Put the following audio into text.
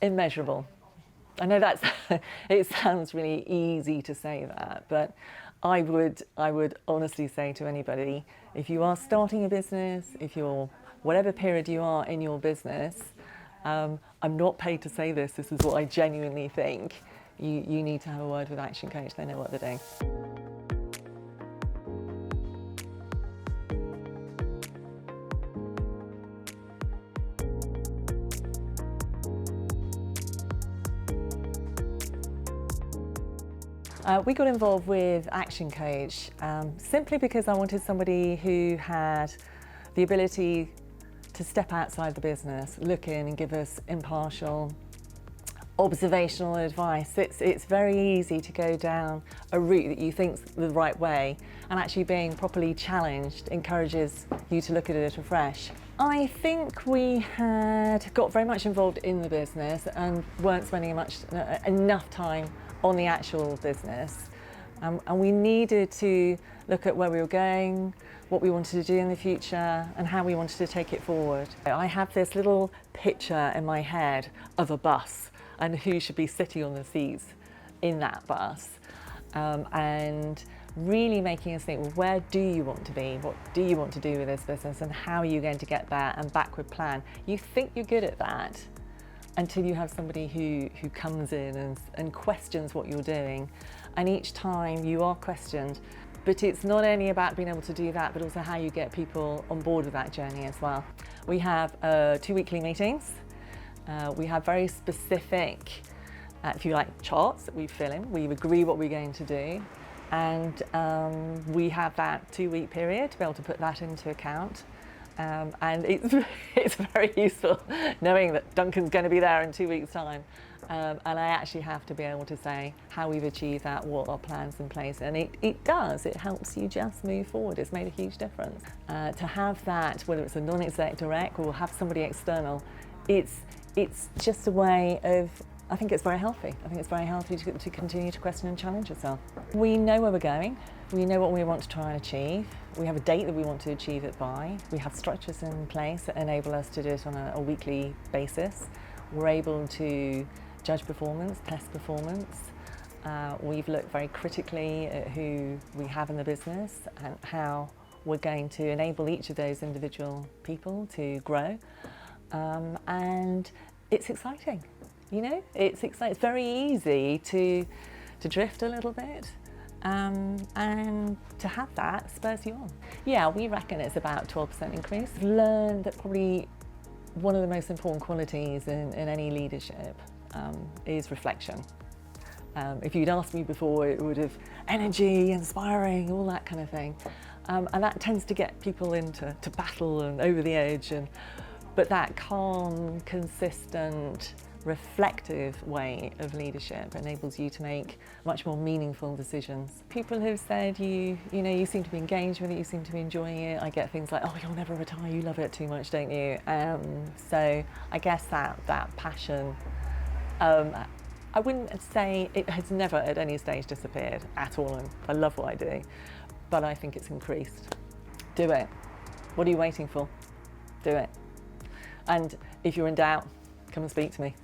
Immeasurable. I know that's it sounds really easy to say that, but I would honestly say to anybody, if you are starting a business, if you're whatever period you are in your business, I'm not paid to say this. This is what I genuinely think. You need to have a word with ActionCoach. They know what they're doing. We got involved with ActionCoach simply because I wanted somebody who had the ability to step outside the business, look in and give us impartial, observational advice. It's very easy to go down a route that you think's the right way, and actually being properly challenged encourages you to look at it afresh. I think we had got very much involved in the business and weren't spending enough time on the actual business, and we needed to look at where we were going, what we wanted to do in the future, and how we wanted to take it forward. I have this little picture in my head of a bus and who should be sitting on the seats in that bus, and really making us think, well, where do you want to be? What do you want to do with this business, and how are you going to get there, and backward plan. You think you're good at that until you have somebody who comes in and questions what you're doing, and each time you are questioned. But it's not only about being able to do that, but also how you get people on board with that journey as well. We have 2 weekly meetings. We have very specific, if you like, charts that we fill in. We agree what we're going to do, and we have that 2-week period to be able to put that into account. And it's very useful knowing that Duncan's going to be there in 2 weeks' time, and I actually have to be able to say how we've achieved that, what our plans in place, and it helps you just move forward. It's made a huge difference. To have that, whether it's a non-exec direct or have somebody external, it's just a way of, I think it's very healthy. I think it's very healthy to continue to question and challenge yourself. We know where we're going. We know what we want to try and achieve. We have a date that we want to achieve it by. We have structures in place that enable us to do it on a weekly basis. We're able to judge performance, test performance. We've looked very critically at who we have in the business and how we're going to enable each of those individual people to grow. And it's exciting. You know, it's exciting. It's very easy to drift a little bit. And to have that spurs you on. Yeah, we reckon it's about 12% increase. I've learned that probably one of the most important qualities in any leadership is reflection. If you'd asked me before, it would have energy, inspiring, all that kind of thing. And that tends to get people into battle and over the edge. But that calm, consistent, reflective way of leadership enables you to make much more meaningful decisions. People have said you seem to be engaged with it, you seem to be enjoying it. I get things like, oh, you'll never retire, you love it too much, don't you? So I guess that passion, I wouldn't say it has never at any stage disappeared at all, and I love what I do, but I think it's increased. Do it. What are you waiting for? Do it. And if you're in doubt, come and speak to me.